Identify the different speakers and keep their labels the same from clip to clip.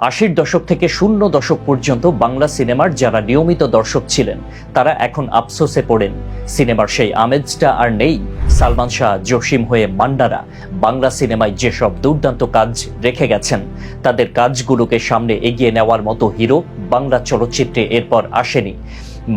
Speaker 1: 80-র দশক থেকে 00 দশক পর্যন্ত বাংলা সিনেমার যারা নিয়মিত দর্শক ছিলেন তারা এখন আফসোসে পড়েন, সিনেমার সেই আমেজটা আর নেই। সালমান শাহ, জসিম হয়ে মান্ডারা বাংলা সিনেমায় যেসব দুর্দান্ত কাজ রেখে গেছেন তাদের কাজগুলোকে সামনে এগিয়ে নেওয়ার মতো হিরো বাংলা চলচ্চিত্রে এরপর আসেনি।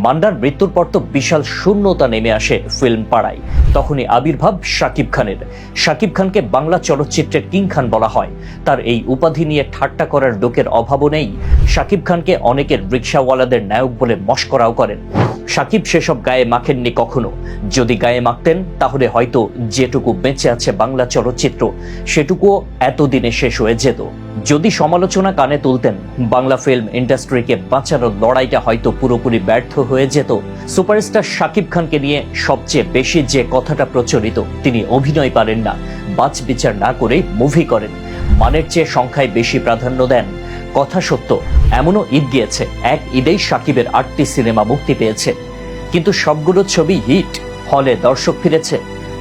Speaker 1: মান্ডার মৃত্যুর পর তো বিশাল শূন্যতা নেমে আসে ফিল্ম পাড়ায়। তখনই আবির্ভাব শাকিব খানের। শাকিব খানকে বাংলা চলচ্চিত্রের কিং খান বলা হয়। তার এই উপাধি নিয়ে ঠাট্টা করার লোকের অভাবও নেই। শাকিব খানকে অনেকের রিকশাওয়ালাদের নায়ক বলে মস্করাও করেন। শাকিব সেসব গায়ে মাখেননি কখনো। যদি গায়ে মাখতেন তাহলে হয়তো যেটুকু বেঁচে আছে বাংলা চলচ্চিত্র সেটুকুও এতদিনে শেষ হয়ে যেত। যদি সমালোচনা কানে তুলতেন বাংলা ফিল্ম ইন্ডাস্ট্রিকে বাঁচানোর লড়াইটা হয়তো পুরোপুরি ব্যর্থ হয়ে যেত। সুপারস্টার শাকিব খানকে নিয়ে সবচেয়ে বেশি যে কথাটা প্রচলিত, তিনি অভিনয় পারেন না, বাছ বিচার না করে মুভি করেন, মানের চেয়ে সংখ্যায় বেশি প্রাধান্য দেন। কথা সত্য, এমনও ঈদ গিয়েছে এক ঈদেই শাকিবের 8টি সিনেমা মুক্তি পেয়েছে, কিন্তু সবগুলো ছবি হিট, হলে দর্শক ফিরেছে।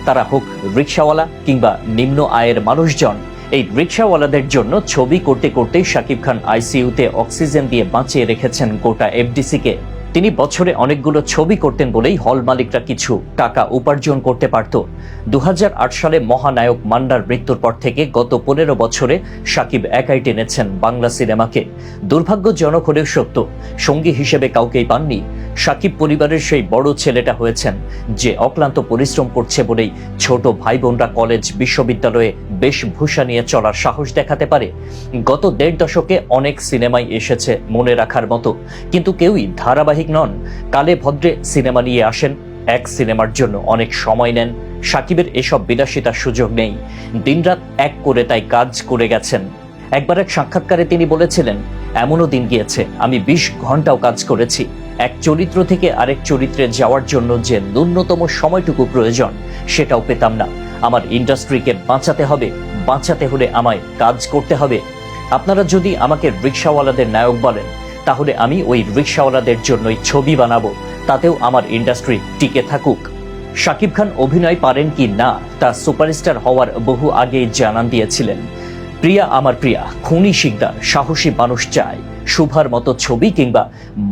Speaker 1: তারা হোক রিকশাওয়ালা কিংবা নিম্ন আয়ের মানুষজন। এই রিকশাওয়ালাদের জন্য ছবি করতে করতেই শাকিব খান আইসিইউতে অক্সিজেন দিয়ে বাঁচিয়ে রেখেছেন গোটা এফডিসিকে। তিনি বছরে অনেকগুলো ছবি করতেন বলেই হল মালিকরা কিছু টাকা উপার্জন করতে পারত। 2008 সালে মহানায়ক মান্ডার মৃত্যুর পর থেকে গত 15 বছরে শাকিব একাই টেনেছেন বাংলা সিনেমাকে। দুর্ভাগ্যজনক হলেও সত্য, সঙ্গী হিসেবে কাউকেই পাননি। শাকিব পরিবারের সেই বড় ছেলেটা হয়েছেন যে অক্লান্ত পরিশ্রম করছে বলেই ছোট ভাই বোনরা কলেজ বিশ্ববিদ্যালয়ে বেশভূষা নিয়ে চলার সাহস দেখাতে পারে। গত 1.5 দশকে অনেক সিনেমাই এসেছে মনে রাখার মতো, কিন্তু কেউই ধারাবাহিক নন। কালে ভদ্রে সিনেমা নিয়ে আসেন, এক সিনেমার জন্য অনেক সময় নেন। শাকিবের এসব বিলাসিতার সুযোগ নেই। দিনরাত এক করে তাই কাজ করে গেছেন। একবার এক সাক্ষাৎকারে তিনি বলেছিলেন, এমনও দিন গিয়েছে আমি 20 ঘন্টাও কাজ করেছি। এক চরিত্র থেকে আরেক চরিত্রে যাওয়ার জন্য যে ন্যূনতম সময়টুকু প্রয়োজন সেটাও পেতাম না। আমার ইন্ডাস্ট্রিকে বাঁচাতে হবে, বাঁচাতে হলে আমায় কাজ করতে হবে। আপনারা যদি আমাকে রিকশাওয়ালাদের নায়ক বলেন তাহলে আমি ওই রিকশাওয়ালাদের জন্যই ছবি বানাবো, তাতেও আমার ইন্ডাস্ট্রি টিকে থাকুক। শাকিব খান অভিনয় পারেন কি না তা সুপারস্টার হওয়ার বহু আগেই জানান দিয়েছিলেন। প্রিয়া আমার প্রিয়া, খুনি শিকদার, সাহসী মানুষ চায়, শুভার মতো ছবি কিংবা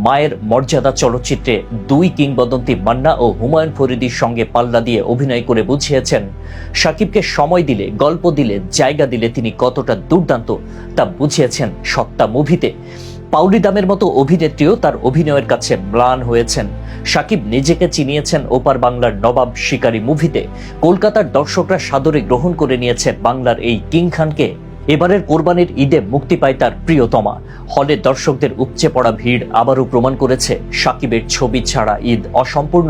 Speaker 1: মায়ের মর্যাদা চলচ্চিত্রে 2 কিংবদন্তি মান্না ও হুমায়ুন ফরিদির সঙ্গে পাল্লা দিয়ে অভিনয় করে বুঝিয়েছেন শাকিবকে সময় দিলে, গল্প দিলে, জায়গা দিলে তিনি কতটা দুর্দান্ত তা বুঝিয়েছেন সত্তা মুভিতে। পাউলি দামের মতো অভিনেত্রীও তার অভিনয়ের কাছে ম্লান হয়েছেন। শাকিব নিজেকে চিনিয়েছেন ওপার বাংলার নবাব শিকারী মুভিতে। কলকাতার দর্শকরা সাদরে গ্রহণ করে নিয়েছে বাংলার এই কিং খানকে। এবারের কোরবানির ঈদে মুক্তি পায় তার প্রিয়তমা। হলে দর্শকদের উপচে পড়া ভিড় আবারও প্রমাণ করেছে শাকিবের ছবি ছাড়া ঈদ অসম্পূর্ণ।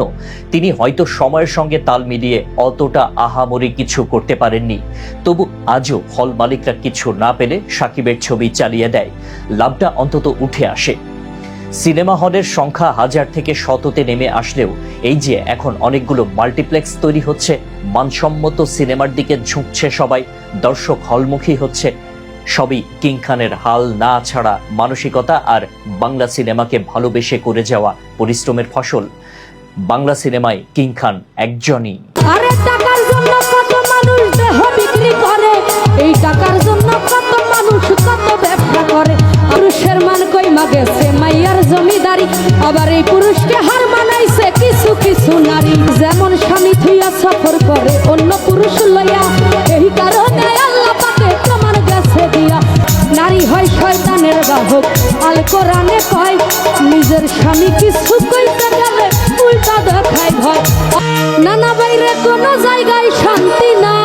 Speaker 1: তিনি হয়তো সময়ের সঙ্গে তাল মিলিয়ে অতটা আহামরি কিছু করতে পারেননি, তবু আজও হল মালিকরা কিছু না পেলে শাকিবের ছবি চালিয়ে দেয়, লাভটা অন্তত উঠে আসে। সিনেমা হলের সংখ্যা 1000 থেকে 100-তে নেমে আসলেও এই যে এখন অনেকগুলো মাল্টিপ্লেক্স তৈরি হচ্ছে, মানসম্মত সিনেমার দিকে ঝুঁকছে সবাই, দর্শক হলমুখী হচ্ছে, সবই কিং খানের হাল না ছাড়া মানসিকতা আর বাংলা সিনেমাকে ভালোবেসে করে যাওয়া পরিশ্রমের ফসল। বাংলা সিনেমায় কিং খান একজনই।
Speaker 2: আরে টাকার জন্য কত মানুষ দেহ বিক্রি করে, এই টাকার জন্য কত মানুষ কত ব্যবসা করে। পুরুষের মান কই মাগেছে মাইয়ার জমিদারি, আবার এই পুরুষকে হার মানাইছে কিছু কিছু নারী। যেমন স্বামী থুইয়া সফর করে অন্য পুরুষ লইয়া, এই কারণে আল্লাহ পাকে তোমার কাছে দিয়া। নারী হয় শয়তানের বাহক, আল কোরআনে কয় নিজের স্বামী কিছু কইতে গেলে উল্টা দেখায় ভয়। নানা বাইরে কোনো জায়গায় শান্তি না।